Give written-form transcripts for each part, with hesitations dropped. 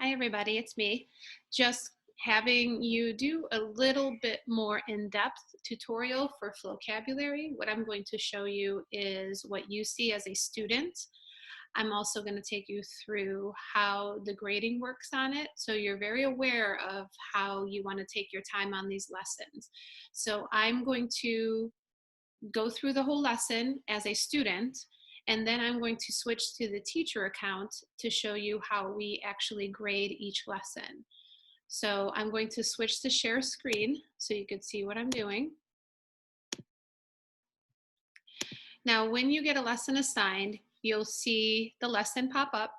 Hi everybody, it's me. Just having you do a little bit more in-depth tutorial for Flocabulary. What I'm going to show you is what you see as a student. I'm also going to take you through how the grading works on it, so you're very aware of how you want to take your time on these lessons. So I'm going to go through the whole lesson as a student, and then I'm going to switch to the teacher account to show you how we actually grade each lesson. So I'm going to switch to share screen so you can see what I'm doing. Now, when you get a lesson assigned, you'll see the lesson pop up,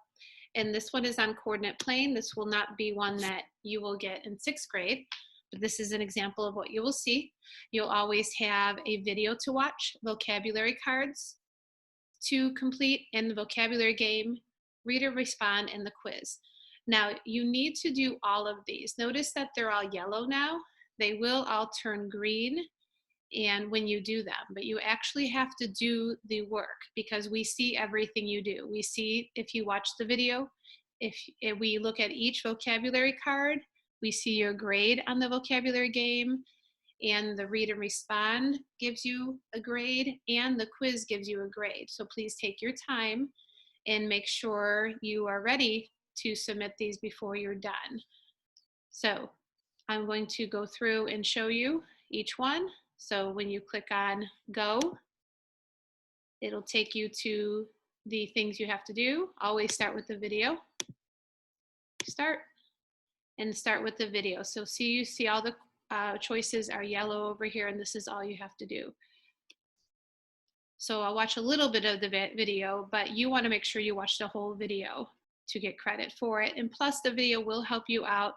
and this one is on coordinate plane. This will not be one that you will get in 6th grade, but this is an example of what you will see. You'll always have a video to watch, vocabulary cards to complete, in the vocabulary game, read or respond, and the quiz. Now, you need to do all of these. Notice that they're all yellow now. They will all turn green and when you do them, but you actually have to do the work because we see everything you do. We see if you watch the video, if we look at each vocabulary card, we see your grade on the vocabulary game, and the read and respond gives you a grade, and the quiz gives you a grade. So please take your time and make sure you are ready to submit these before you're done. So I'm going to go through and show you each one. So when you click on go, it'll take you to the things you have to do. Always start with the video. Start with the video. So you see all the choices are yellow over here, and this is all you have to do. So I'll watch a little bit of the video, but you want to make sure you watch the whole video to get credit for it. And plus the video will help you out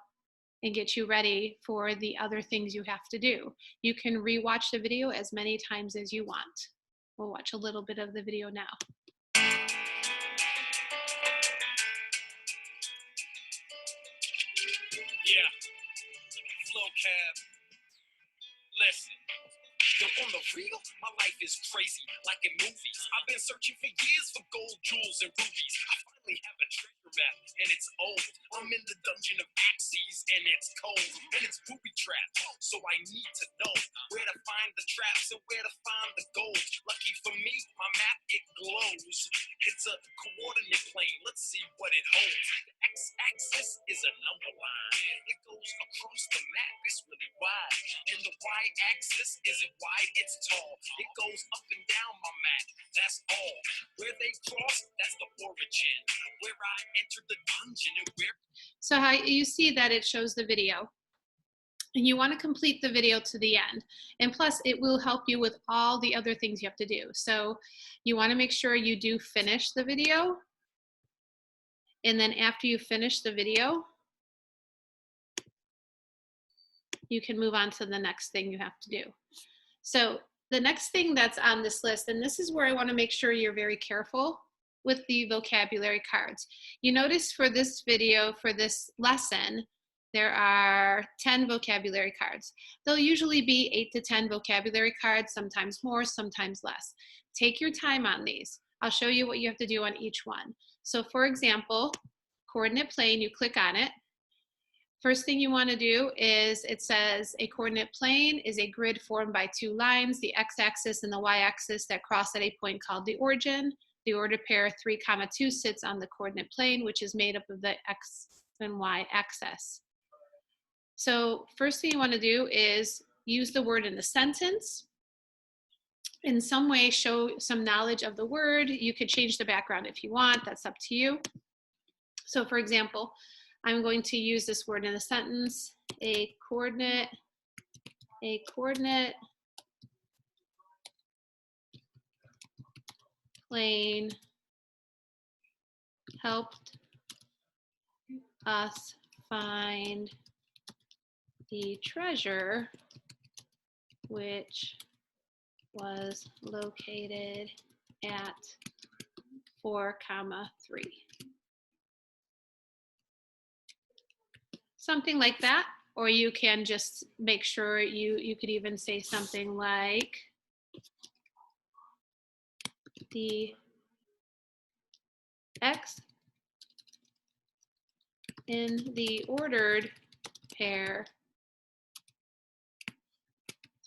and get you ready for the other things you have to do. You can rewatch the video as many times as you want. We'll watch a little bit of the video now. Yeah, Flocab, listen. Yo, on the real, my life is crazy, like in movies. I've been searching for years for gold, jewels, and rubies. I finally have a treasure map, and it's old. I'm in the dungeon of axes, and it's cold, and it's booby trapped. So I need to know where to find the traps and where to find the gold. Lucky for me, my map, it glows. It's a coordinate plane. Let's see what it holds. The x-axis is a number line. It goes across the map. It's really wide, and the y-axis isn't wide, it's tall. It goes up and down my map, that's all. Where they cross, that's the origin. Where I entered the dungeon and where... So how you see that it shows the video. And you want to complete the video to the end. And plus, it will help you with all the other things you have to do. So you want to make sure you do finish the video. And then after you finish the video, you can move on to the next thing you have to do. So the next thing that's on this list, and this is where I want to make sure you're very careful with the vocabulary cards. You notice for this video, for this lesson, there are 10 vocabulary cards. There'll usually be 8 to 10 vocabulary cards, sometimes more, sometimes less. Take your time on these. I'll show you what you have to do on each one. So for example, coordinate plane, you click on it. First thing you want to do is, it says a coordinate plane is a grid formed by 2 lines, the x-axis and the y-axis, that cross at a point called the origin. The ordered pair 3, 2 sits on the coordinate plane, which is made up of the x and y axis. So first thing you want to do is use the word in the sentence. In some way, show some knowledge of the word. You could change the background if you want. That's up to you. So for example, I'm going to use this word in a sentence, a coordinate plane helped us find the treasure, which was located at 4, 3. Something like that, or you can just make sure you could even say something like the x in the ordered pair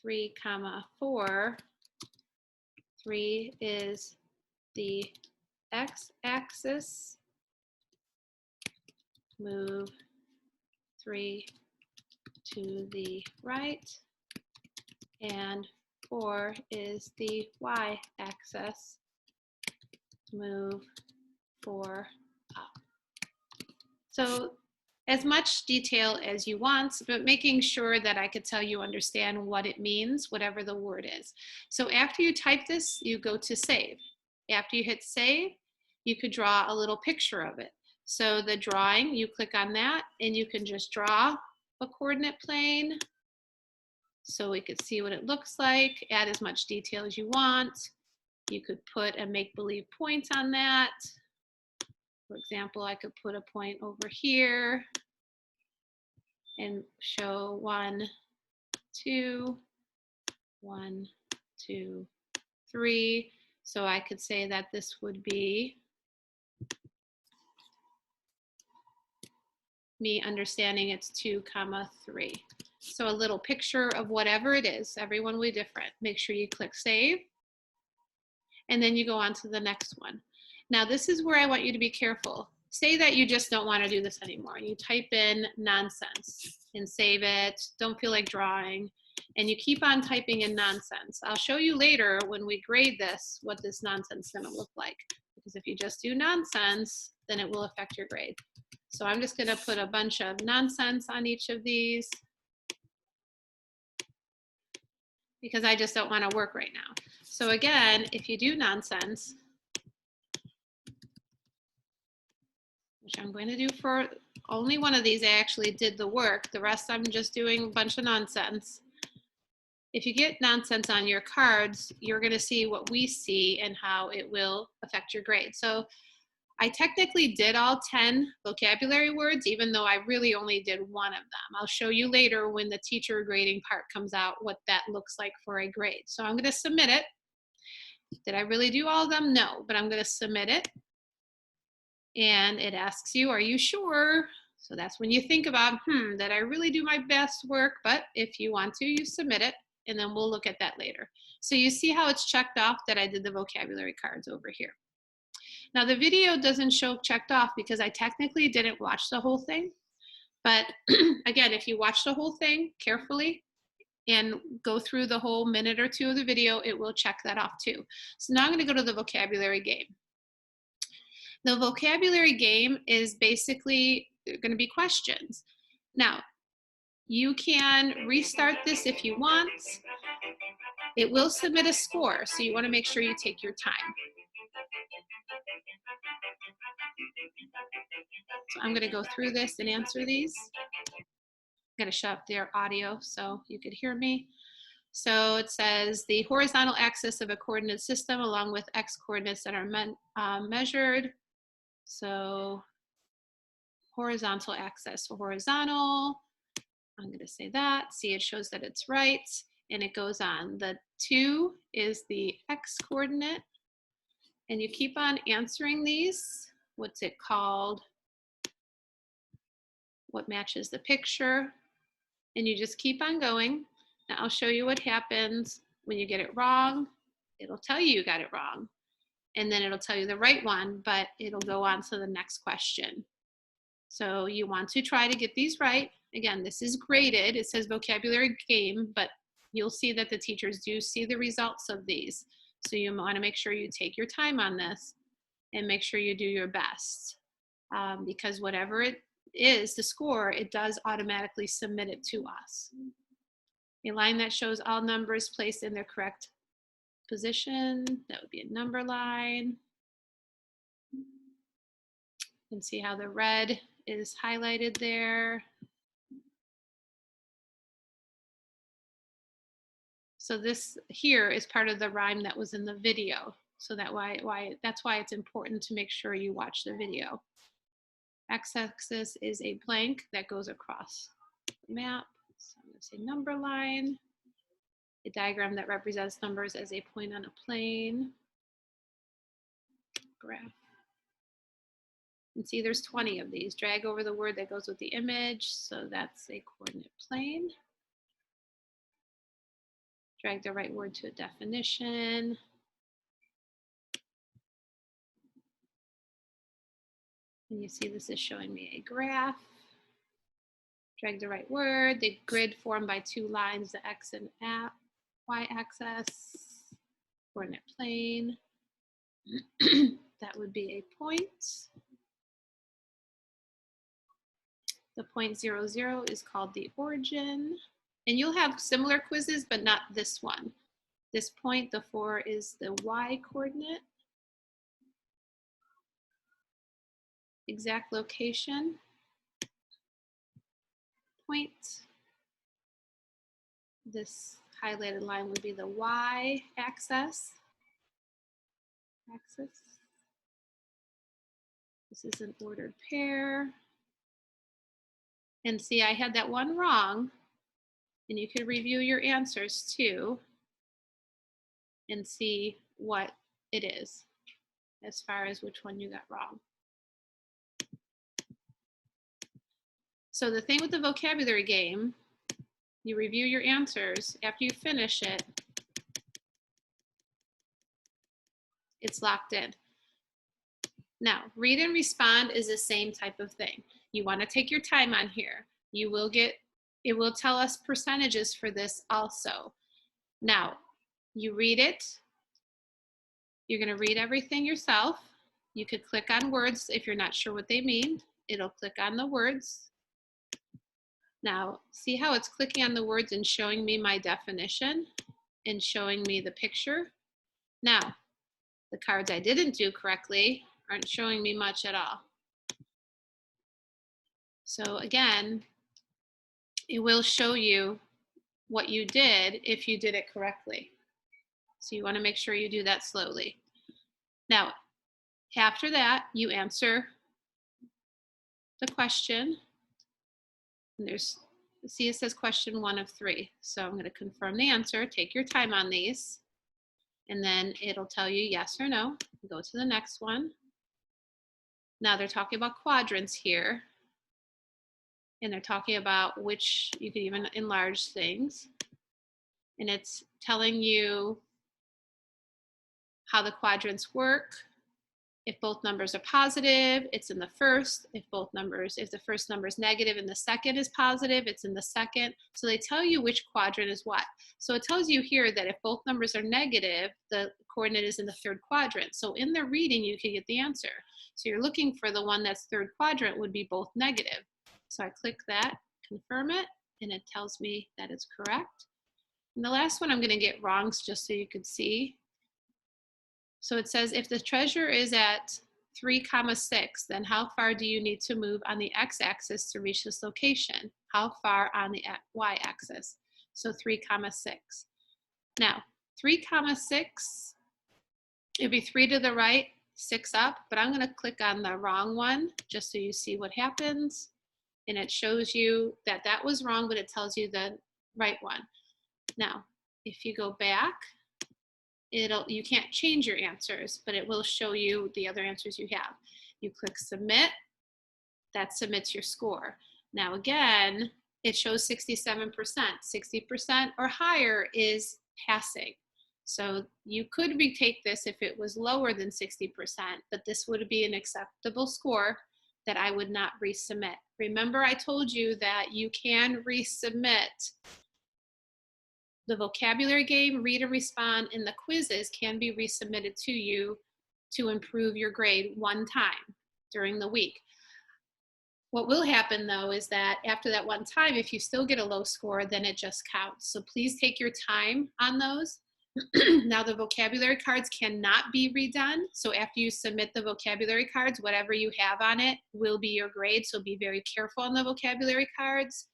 3, 4, 3 is the x-axis, move 3 to the right, and 4 is the y-axis, move 4 up. So as much detail as you want, but making sure that I could tell you understand what it means, whatever the word is. So after you type this, you go to save. After you hit save, you could draw a little picture of it. So the drawing, you click on that and you can just draw a coordinate plane so we could see what it looks like, add as much detail as you want. You could put a make-believe point on that. For example, I could put a point over here and show 1, 2, 1, 2, 3. So I could say that this would be me understanding it's 2, 3. So a little picture of whatever it is. Everyone will be different. Make sure you click save. And then you go on to the next one. Now this is where I want you to be careful. Say that you just don't want to do this anymore. You type in nonsense and save it. Don't feel like drawing. And you keep on typing in nonsense. I'll show you later when we grade this what this nonsense is going to look like. Because if you just do nonsense, then it will affect your grade. So I'm just going to put a bunch of nonsense on each of these because I just don't want to work right now. So again, if you do nonsense, which I'm going to do for only one of these, I actually did the work. The rest I'm just doing a bunch of nonsense. If you get nonsense on your cards, you're going to see what we see and how it will affect your grade. So I technically did all 10 vocabulary words, even though I really only did one of them. I'll show you later when the teacher grading part comes out what that looks like for a grade. So I'm going to submit it. Did I really do all of them? No, but I'm going to submit it. And it asks you, are you sure? So that's when you think about, did I really do my best work? But if you want to, you submit it, and then we'll look at that later. So you see how it's checked off that I did the vocabulary cards over here. Now the video doesn't show checked off because I technically didn't watch the whole thing. But again, if you watch the whole thing carefully and go through the whole minute or two of the video, it will check that off too. So now I'm going to go to the vocabulary game. The vocabulary game is basically going to be questions. Now, you can restart this if you want. It will submit a score, so you want to make sure you take your time. So I'm going to go through this and answer these. I'm going to shut up their audio so you could hear me. So it says the horizontal axis of a coordinate system along with x coordinates that are measured. So horizontal axis, so horizontal, I'm going to say that. See, it shows that it's right. And it goes on. The 2 is the x coordinate. And you keep on answering these. What's it called? What matches the picture? And you just keep on going. Now I'll show you what happens when you get it wrong. It'll tell you got it wrong. And then it'll tell you the right one, but it'll go on to the next question. So you want to try to get these right. Again, this is graded. It says vocabulary game, but you'll see that the teachers do see the results of these. So you want to make sure you take your time on this and make sure you do your best. Because whatever it is, the score, it does automatically submit it to us. A line that shows all numbers placed in their correct position, that would be a number line. You can see how the red is highlighted there. So this here is part of the rhyme that was in the video. So that's why it's important to make sure you watch the video. X-axis is a blank that goes across the map. So I'm going to say number line. A diagram that represents numbers as a point on a plane. Graph. And see, there's 20 of these. Drag over the word that goes with the image. So that's a coordinate plane. Drag the right word to a definition. And you see this is showing me a graph. Drag the right word. The grid formed by two lines, the X and Y-axis, coordinate plane. That would be a point. The point 0, 0 is called the origin. And you'll have similar quizzes, but not this one. This point, the 4, is the Y coordinate. Exact location. Point. This highlighted line would be the Y axis. This is an ordered pair. And see, I had that one wrong. And you could review your answers too and see what it is as far as which one you got wrong. So the thing with the vocabulary game, you review your answers. After you finish it, it's locked in. Now, read and respond is the same type of thing. You want to take your time on here. You will get, it will tell us percentages for this also. Now, you read it. You're going to read everything yourself. You could click on words if you're not sure what they mean. It'll click on the words. Now, see how it's clicking on the words and showing me my definition and showing me the picture? Now, the cards I didn't do correctly aren't showing me much at all. So again, it will show you what you did if you did it correctly. So you want to make sure you do that slowly. Now, after that, you answer the question. And there's, see, it says question 1 of 3. So I'm going to confirm the answer. Take your time on these. And then it'll tell you yes or no. Go to the next one. Now they're talking about quadrants here. And they're talking about which, you can even enlarge things. And it's telling you how the quadrants work. If both numbers are positive, it's in the first. If the first number is negative and the second is positive, it's in the second. So they tell you which quadrant is what. So it tells you here that if both numbers are negative, the coordinate is in the third quadrant. So in the reading, you can get the answer. So you're looking for the one that's third quadrant would be both negative. So I click that, confirm it, and it tells me that it's correct. And the last one I'm going to get wrong just so you could see. So it says if the treasure is at 3, 6, then how far do you need to move on the x-axis to reach this location? How far on the y-axis? So 3, 6. Now, 3, 6, it'd be 3 to the right, 6 up, but I'm going to click on the wrong one just so you see what happens. And it shows you that that was wrong, but it tells you the right one. Now, if you go back, you can't change your answers, but it will show you the other answers you have. You click submit, that submits your score. Now again, it shows 67%. 60% or higher is passing. So you could retake this if it was lower than 60%, but this would be an acceptable score that I would not resubmit. Remember, I told you that you can resubmit. The vocabulary game, read and respond, and the quizzes can be resubmitted to you to improve your grade one time during the week. What will happen though is that after that one time, if you still get a low score, then it just counts. So please take your time on those. Now the vocabulary cards cannot be redone. So after you submit the vocabulary cards, whatever you have on it will be your grade. So be very careful on the vocabulary cards.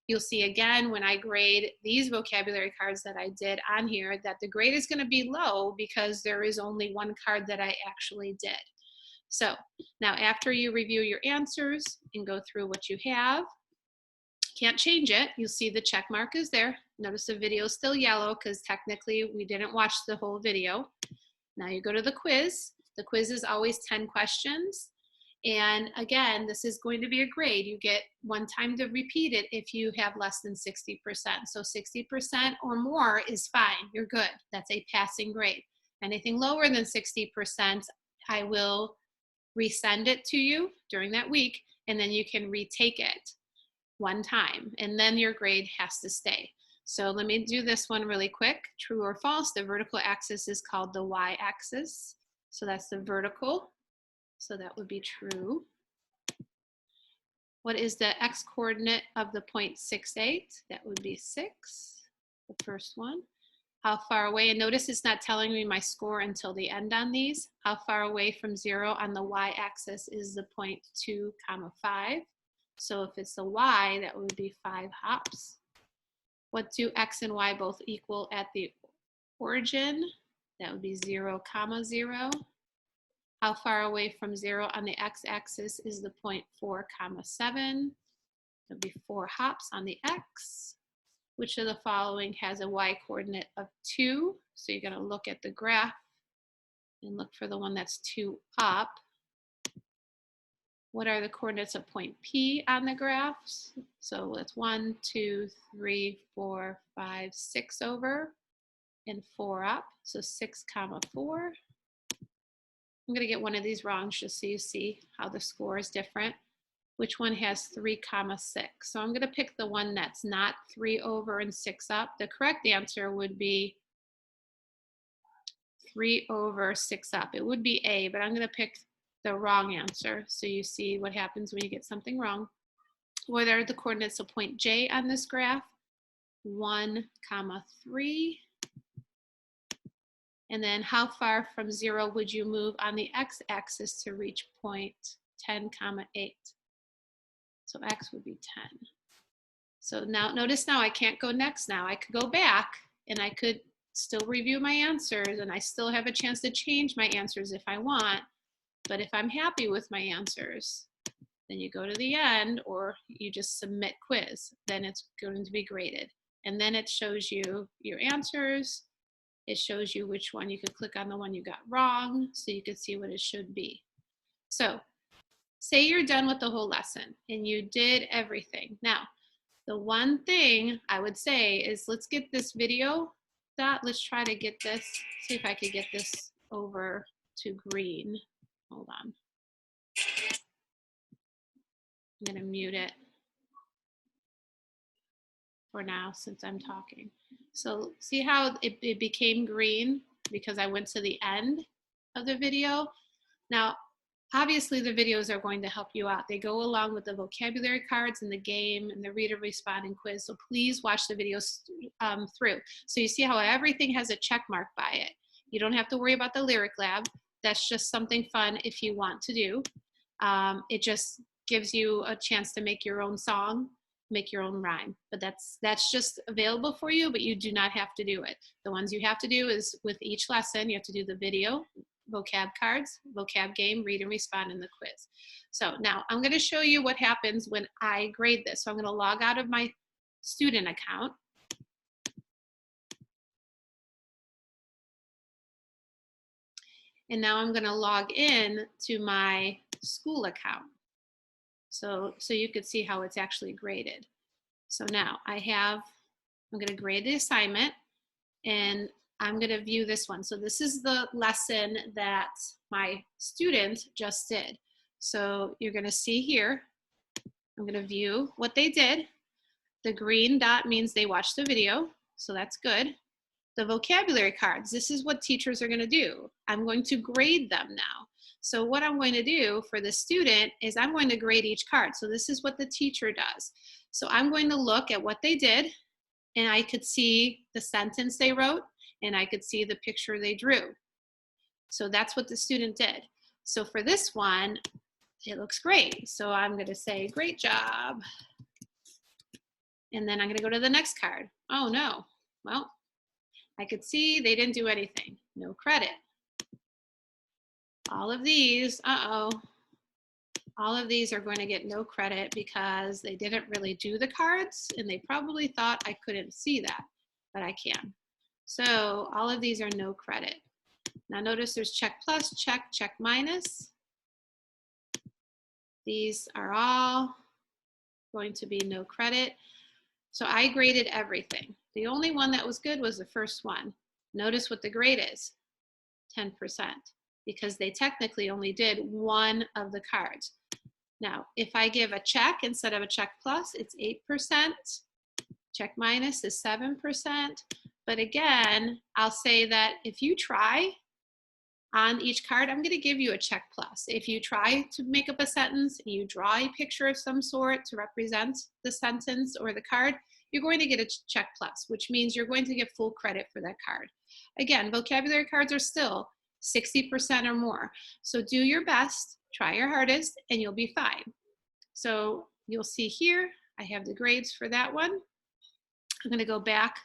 You'll see again when I grade these vocabulary cards that I did on here that the grade is going to be low because there is only one card that I actually did. So now after you review your answers and go through what you have, can't change it. You'll see the check mark is there. Notice the video is still yellow because technically we didn't watch the whole video. Now you go to the quiz. The quiz is always 10 questions. And again, this is going to be a grade. You get one time to repeat it if you have less than 60%. So 60% or more is fine. You're good. That's a passing grade. Anything lower than 60%, I will resend it to you during that week, and then you can retake it one time, and then your grade has to stay. So let me do this one really quick. True or false, the vertical axis is called the y-axis. So that's the vertical. So that would be true. What is the x-coordinate of the point 6.8? That would be 6, the first one. How far away, and notice it's not telling me my score until the end on these. How far away from 0 on the y-axis is the point 2, 5. So if it's the y, that would be 5 hops. What do x and y both equal at the origin? That would be 0, 0. How far away from 0 on the x-axis is the point 4, 7? That would be 4 hops on the x. Which of the following has a y-coordinate of 2? So you're going to look at the graph and look for the one that's 2 up. What are the coordinates of point P on the graphs? So it's 1, 2, 3, 4, 5, 6 over, and 4 up. So 6, 4. I'm going to get one of these wrong just so you see how the score is different. Which one has 3, 6? So I'm going to pick the one that's not 3 over and 6 up. The correct answer would be 3 over 6 up. It would be A, but I'm going to pick the wrong answer so you see what happens when you get something wrong. What are the coordinates of point J on this graph? 1, 3. And then how far from 0 would you move on the x-axis to reach point 10, 8? So x would be 10. So now notice now I can't go next now. I could go back and I could still review my answers, and I still have a chance to change my answers if I want. But if I'm happy with my answers, then you go to the end or you just submit quiz. Then it's going to be graded. And then it shows you your answers. It shows you which one. You could click on the one you got wrong so you could see what it should be. So say you're done with the whole lesson and you did everything. Now, the one thing I would say is let's get this video dot. Let's try to get this, see if I could get this over to green. Hold on. I'm gonna mute it for now since I'm talking. So see how it became green because I went to the end of the video. Now, obviously the videos are going to help you out. They go along with the vocabulary cards and the game and the reader responding quiz. So please watch the videos through. So you see how everything has a check mark by it. You don't have to worry about the lyric lab. That's just something fun if you want to do. It just gives you a chance to make your own song, make your own rhyme. But that's just available for you, but you do not have to do it. The ones you have to do is with each lesson, you have to do the video, vocab cards, vocab game, read and respond in the quiz. So now I'm going to show you what happens when I grade this. So I'm going to log out of my student account. And now I'm going to log in to my school account. So you could see how it's actually graded. So now I'm going to grade the assignment and I'm going to view this one. So this is the lesson that my student just did. So you're going to see here, I'm going to view what they did. The green dot means they watched the video. So that's good. The vocabulary cards, this is what teachers are going to do. I'm going to grade them now. So what I'm going to do for the student is I'm going to grade each card. So this is what the teacher does. So I'm going to look at what they did and I could see the sentence they wrote and I could see the picture they drew. So that's what the student did. So for this one, it looks great. So I'm going to say, great job. And then I'm going to go to the next card. Oh no, well, I could see they didn't do anything. No credit. All of these, all of these are going to get no credit because they didn't really do the cards and they probably thought I couldn't see that, but I can. So all of these are no credit. Now notice there's check plus, check, check minus. These are all going to be no credit. So I graded everything. The only one that was good was the first one. Notice what the grade is, 10%, because they technically only did one of the cards. Now, if I give a check instead of a check plus, it's 8%. Check minus is 7%. But again, I'll say that if you try on each card, I'm going to give you a check plus. If you try to make up a sentence, you draw a picture of some sort to represent the sentence or the card, you're going to get a check plus, which means you're going to get full credit for that card. Again, vocabulary cards are still 60% or more. So do your best, try your hardest, and you'll be fine. So you'll see here, I have the grades for that one. I'm going to go back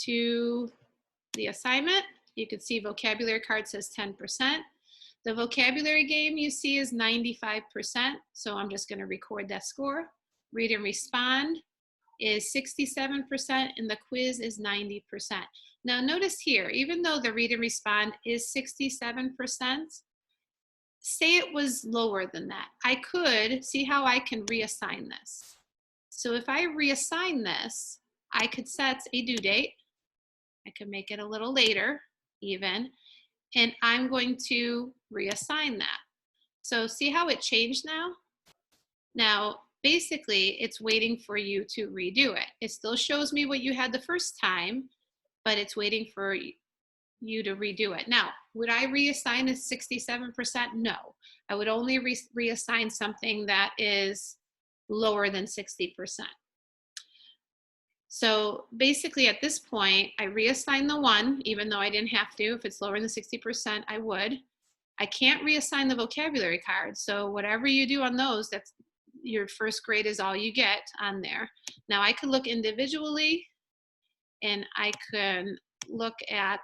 to the assignment. You can see vocabulary card says 10%. The vocabulary game you see is 95%. So I'm just going to record that score. Read and respond is 67% and the quiz is 90%. Now notice here, even though the read and respond is 67%, say it was lower than that. I could see how I can reassign this. So if I reassign this, I could set a due date. I could make it a little later even, and I'm going to reassign that. So see how it changed now? Now, basically, it's waiting for you to redo it. It still shows me what you had the first time, but it's waiting for you to redo it. Now, would I reassign a 67%? No. I would only reassign something that is lower than 60%. So basically at this point, I reassign the one, even though I didn't have to. If it's lower than 60%, I would. I can't reassign the vocabulary card. So whatever you do on those, that's your first grade is all you get on there. Now I could look individually and I can look at,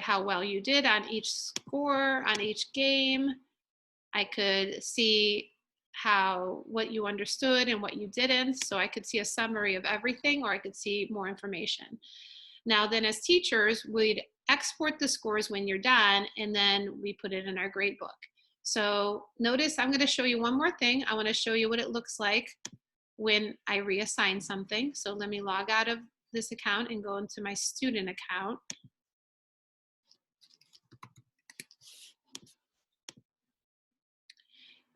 how well you did on each score, on each game. I could see what you understood and what you didn't. So I could see a summary of everything, or I could see more information. Now then as teachers, we'd export the scores when you're done, and then we put it in our grade book. So notice I'm going to show you one more thing. I want to show you what it looks like when I reassign something. So let me log out of this account and go into my student account.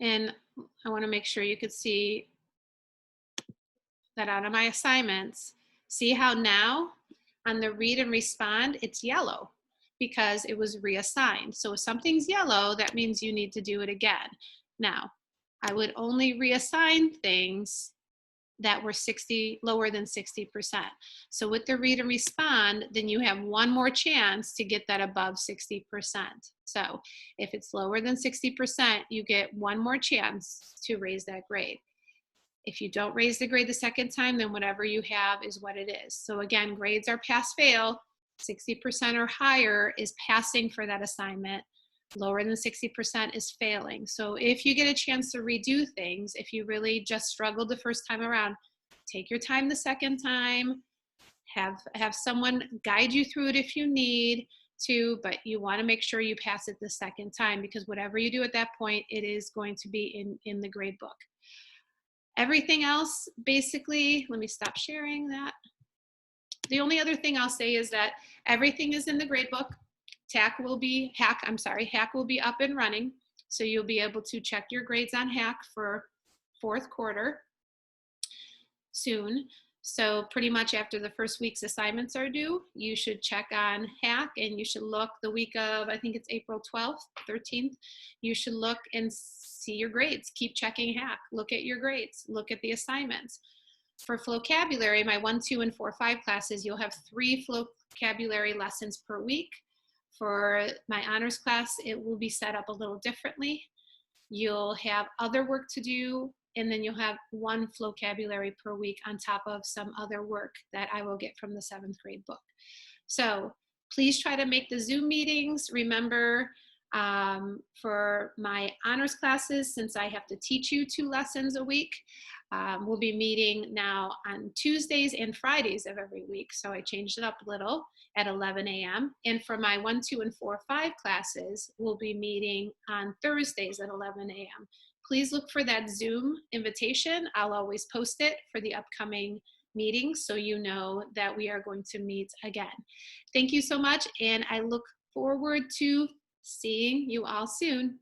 And I want to make sure you could see that out of my assignments. See how now on the read and respond, it's yellow because it was reassigned. So if something's yellow, that means you need to do it again. Now, I would only reassign things that were lower than 60%. So with the read and respond, then you have one more chance to get that above 60%. So if it's lower than 60%, you get one more chance to raise that grade. If you don't raise the grade the second time, then whatever you have is what it is. So again, grades are pass fail. 60% or higher is passing for that assignment. Lower than 60% is failing. So if you get a chance to redo things, if you really just struggled the first time around, take your time the second time, have someone guide you through it if you need to, but you want to make sure you pass it the second time, because whatever you do at that point, it is going to be in the grade book. Everything else, basically, let me stop sharing that. The only other thing I'll say is that everything is in the grade book. Hack will be up and running. So you'll be able to check your grades on Hack for fourth quarter soon. So pretty much after the first week's assignments are due, you should check on Hack, and you should look the week of, I think it's April 12th, 13th. You should look and see your grades. Keep checking Hack. Look at your grades. Look at the assignments. For Flocabulary, my 1, 2, and 4, 5 classes, you'll have 3 Flocabulary lessons per week. For my honors class, it will be set up a little differently. You'll have other work to do, and then you'll have 1 Flocabulary per week on top of some other work that I will get from the 7th grade book. So please try to make the Zoom meetings. Remember, For my honors classes, since I have to teach you 2 lessons a week, we'll be meeting now on Tuesdays and Fridays of every week. So I changed it up a little at 11 a.m. And for my 1, 2, and 4, 5 classes, we'll be meeting on Thursdays at 11 a.m. Please look for that Zoom invitation. I'll always post it for the upcoming meetings so you know that we are going to meet again. Thank you so much, and I look forward to seeing you all soon.